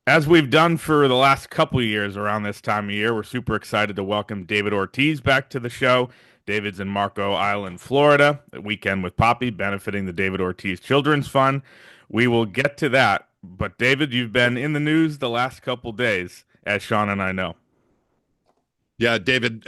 As we've done for the last couple of years around this time of year, we're super excited to welcome David Ortiz back to the show. David's in Marco Island, Florida, a weekend with Poppy, benefiting the David Ortiz Children's Fund. We will get to that. But David, you've been in the news the last couple days, as Sean and I know. Yeah, David,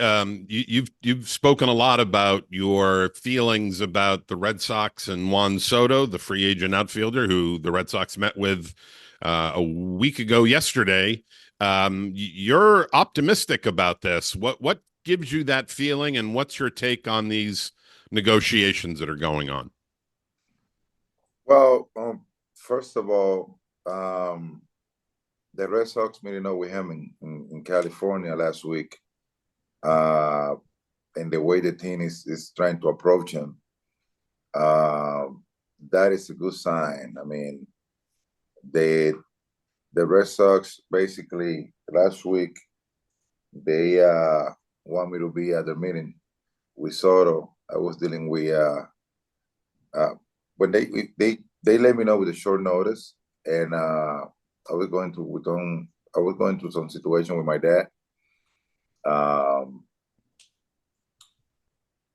you've spoken a lot about your feelings about the Red Sox and Juan Soto, the free agent outfielder who the Red Sox met with a week ago yesterday. You're optimistic about this. What gives you that feeling, and what's your take on these negotiations that are going on? Well, first of all, the Red Sox meeting up with him in California last week, uh, and the way the team is trying to approach him, uh, that is a good sign. I mean, the the Red Sox basically last week they want me to be at the meeting with Soto. I was dealing with uh, when they let me know with a short notice, and I was going to with I was going through some situation with my dad. Um,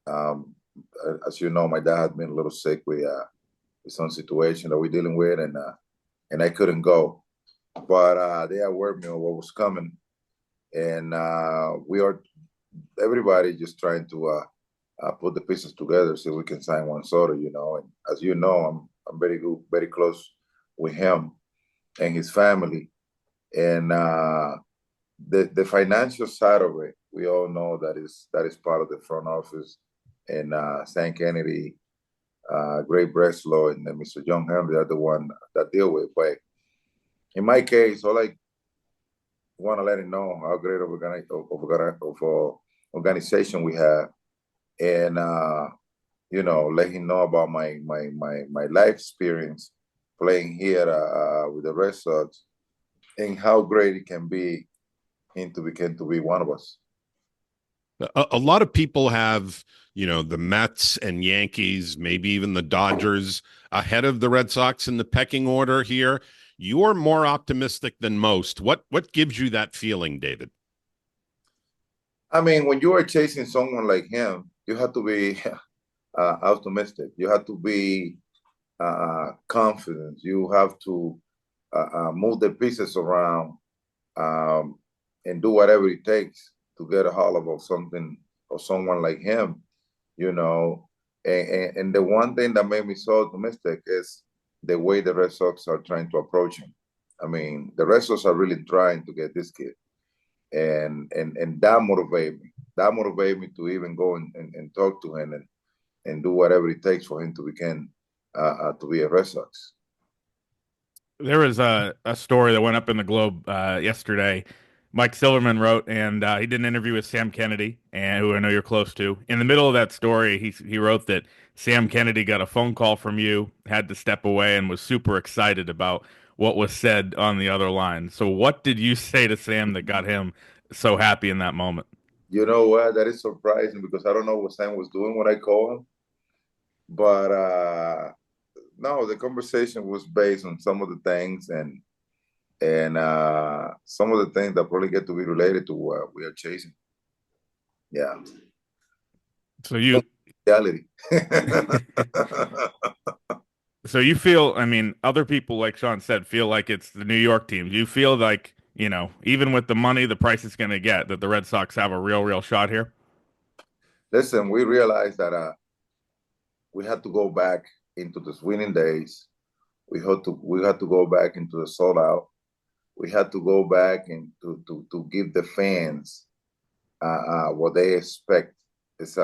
um, as you know, my dad had been a little sick with some situation that we're dealing with, and I couldn't go. But they aware me of what was coming, and we are everybody just trying to put the pieces together so we can sign Juan Soto. And as you know, I'm very good, very close with him and his family, and the financial side of it. We all know that is part of the front office, and Sam Kennedy, Gray Breslow, and Mr. John Henry are the one that deal with. But in my case, all I want to let him know how great of organization we have, and let him know about my life experience playing here with the Red Sox, and how great it can be him to be one of us. A lot of people have, the Mets and Yankees, maybe even the Dodgers ahead of the Red Sox in the pecking order here. You're more optimistic than most. What gives you that feeling, David? I mean, when you are chasing someone like him, you have to be optimistic. You have to be confident. You have to move the pieces around, um, and do whatever it takes to get a hold of something or someone like him, you know. And the one thing that made me so optimistic is the way the Red Sox are trying to approach him. I mean, the Red Sox are really trying to get this kid, and that motivated me. That motivated me to even go and talk to him and do whatever it takes for him to be a Red Sox. There was a story that went up in the Globe yesterday. Mike Silverman wrote, and he did an interview with Sam Kennedy, and who I know you're close to. In the middle of that story, he wrote that Sam Kennedy got a phone call from you, had to step away, and was super excited about what was said on the other line. So, what did you say to Sam that got him so happy in that moment? You know what? That is surprising because I don't know what Sam was doing when I called him, but no, the conversation was based on some of the things, and some of the things that probably get to be related to what we are chasing. Yeah, So you reality. So you feel, I mean, other people, like Sean said, feel like it's the New York teams. You feel like, even with the money the price is going to get, that the Red Sox have a real shot here? Listen, we realized that we had to go back into the winning days. We had to go back into the sold out. We had to go back and to give the fans what they expect is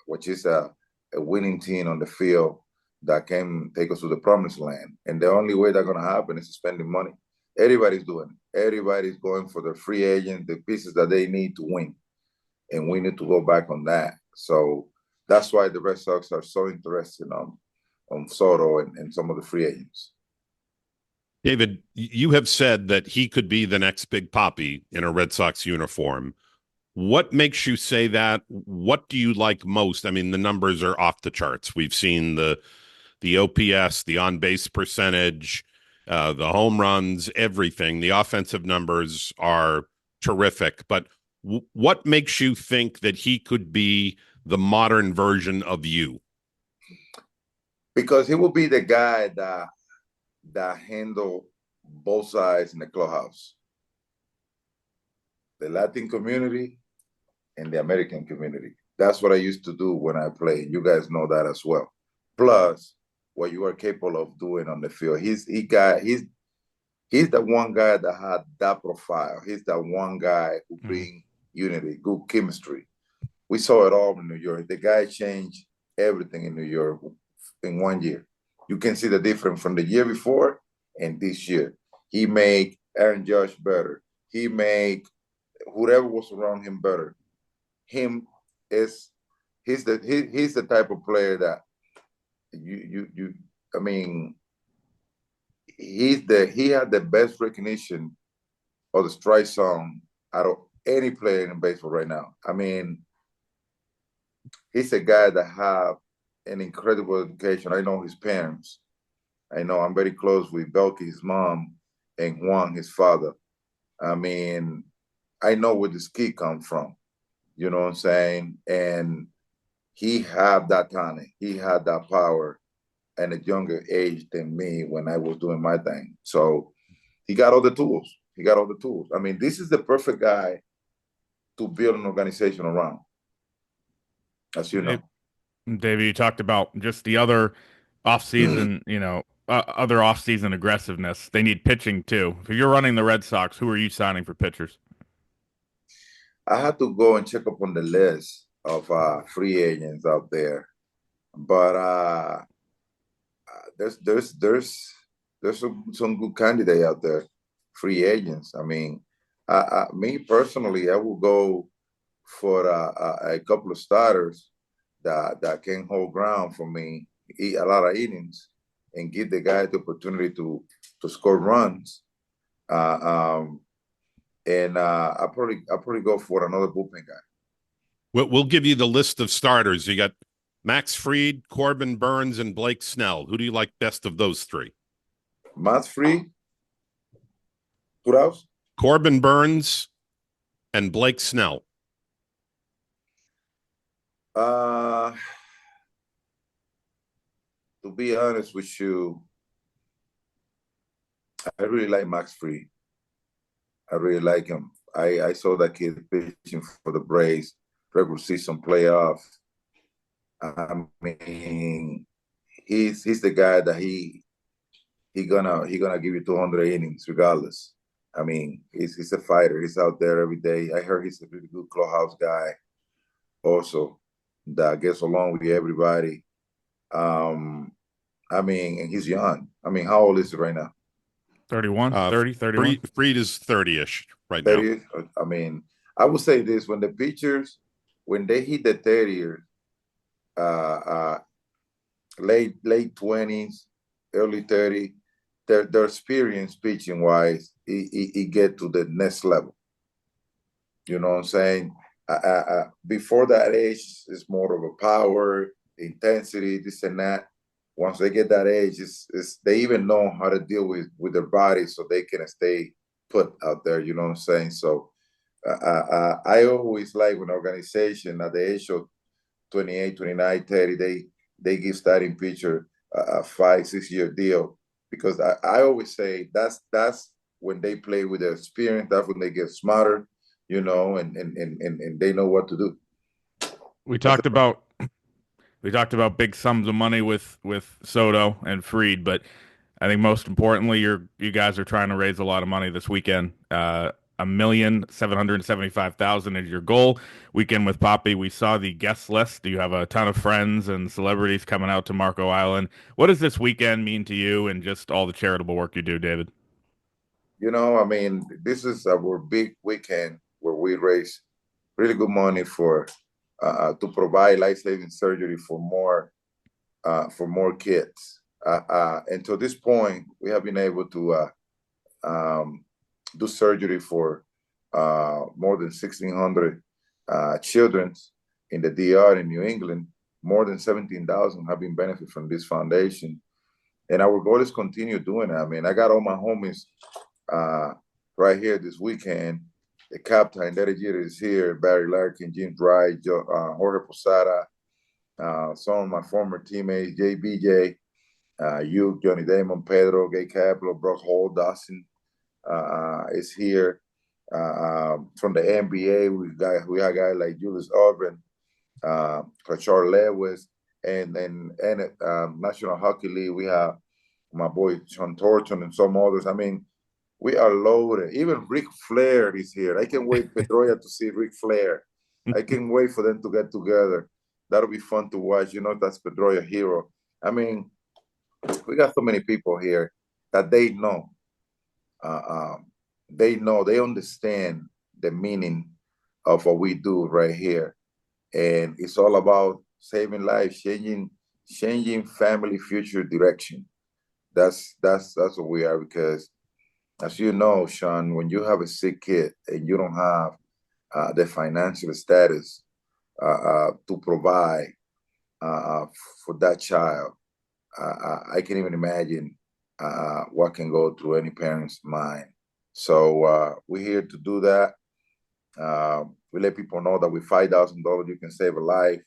which is a winning team on the field that can take us to the promised land. And the only way that's going to happen is spending money. Everybody's doing it. Everybody's going for the free agent, the pieces that they need to win, and we need to go back on that. So that's why the Red Sox are so interested on Soto and some of the free agents. David, you have said that he could be the next Big Poppy in a Red Sox uniform. What makes you say that? What do you like most? I mean, the numbers are off the charts. We've seen the OPS, the on base percentage. The home runs, everything. The offensive numbers are terrific. But what makes you think that he could be the modern version of you? Because he will be the guy that handle both sides in the clubhouse, the Latin community and the American community. That's what I used to do when I played. You guys know that as well. Plus, what you are capable of doing on the field. He's the one guy that had that profile. He's the one guy who bring unity, good chemistry. We saw it all in New York. The guy changed everything in New York in 1 year. You can see the difference from the year before and this year. He made Aaron Judge better. He made whoever was around him better. He's the type of player that I mean, he had the best recognition of the strike zone out of any player in baseball right now. I mean, he's a guy that have an incredible education. I know his parents. I know I'm very close with Belky, his mom, and Juan, his father. I mean, I know where this kid come from. You know what I'm saying? And he had that talent. He had that power at a younger age than me when I was doing my thing. So he got all the tools. He got all the tools. I mean, this is the perfect guy to build an organization around, as you know. David, you talked about just the other offseason, other offseason aggressiveness. They need pitching too. If you're running the Red Sox, who are you signing for pitchers? I had to go and check up on the list of free agents out there, but there's some good candidate out there, free agents. I mean, me personally, I will go for a couple of starters that can hold ground for me, eat a lot of innings, and give the guy the opportunity to score runs. And I'll probably go for another bullpen guy. We'll give you the list of starters. You got Max Fried, Corbin Burns, and Blake Snell. Who do you like best of those three? Max Fried, who else? Corbin Burns and Blake Snell. To be honest with you, I really like Max Fried. I really like him. I saw that kid pitching for the Braves, regular season playoff. I mean, he's the guy that he gonna give you 200 innings regardless. I mean, he's a fighter. He's out there every day. I heard he's a really good clubhouse guy, also that gets along with everybody. I mean, and he's young. I mean, how old is he right now? 31, 30, 31. Fried is 30-ish right 30. now. I mean, I would say this: when the pitchers, when they hit the 30, late 20s, early 30, their experience pitching wise, it get to the next level. You know what I'm saying? Before that age, it's more of a power, intensity, this and that. Once they get that age, they even know how to deal with their body so they can stay put out there. You know what I'm saying? So I always like when an organization at the age of 28, 29, 30, they give starting pitcher a 5-6 year deal, because I always say that's when they play with their experience. That's when they get smarter, and they know what to do. We talked about big sums of money with Soto and Fried, but I think most importantly, you guys are trying to raise a lot of money this weekend. $1,775,000 is your goal. Weekend with Papi. We saw the guest list. You have a ton of friends and celebrities coming out to Marco Island. What does this weekend mean to you and just all the charitable work you do, David? I mean, this is our big weekend where we raise really good money to provide life-saving surgery for more kids. And to this point, we have been able to do surgery for more than 1,600 children in the DR in New England. More than 17,000 have been benefited from this foundation. and our goal is continue doing it. I mean, I got all my homies right here this weekend. The captain, Derek Jeter, is here. Barry Larkin, James Wright, Jorge Posada, some of my former teammates, JBJ, you, Johnny Damon, Pedro, Gay Capelo, Brock Hall, Dawson is here. From the NBA, we have guys like Julius Erving, Rashard Lewis, and National Hockey League, we have my boy Sean Thornton and some others. I mean, we are loaded. Even Ric Flair is here. I can wait Pedroia to see Ric Flair. I can wait for them to get together. That'll be fun to watch. You know, that's Pedroia hero. I mean, we got so many people here that they know. They understand the meaning of what we do right here. And it's all about saving lives, changing family future direction. That's what we are, because as you know, Sean, when you have a sick kid and you don't have the financial status to provide for that child, I can even imagine what can go through any parent's mind. So we're here to do that. We let people know that with $5,000 you can save a life.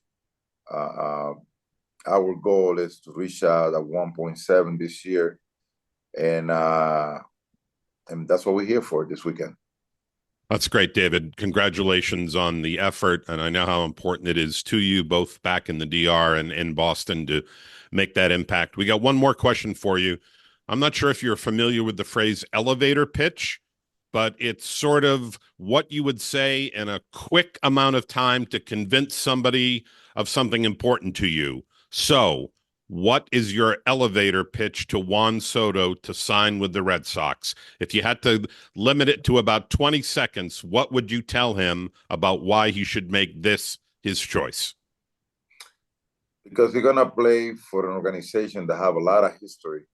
Our goal is to reach out at 1.7 this year, and that's what we're here for this weekend. That's great, David. Congratulations on the effort, and I know how important it is to you, both back in the DR and in Boston, to make that impact. We got one more question for you. I'm not sure if you're familiar with the phrase elevator pitch, but it's sort of what you would say in a quick amount of time to convince somebody of something important to you. So, what is your elevator pitch to Juan Soto to sign with the Red Sox? If you had to limit it to about 20 seconds, what would you tell him about why he should make this his choice? Because you're gonna play for an organization that have a lot of history.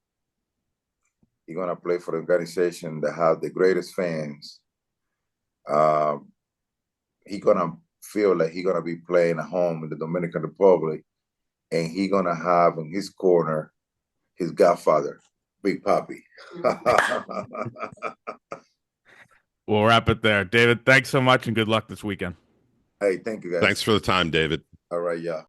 You're gonna play for an organization that have the greatest fans. He's gonna feel like he's gonna be playing at home in the Dominican Republic, and he's gonna have in his corner his godfather, Big Papi. We'll wrap it there. David, thanks so much and good luck this weekend. Hey, thank you guys. Thanks for the time, David. All right, yeah.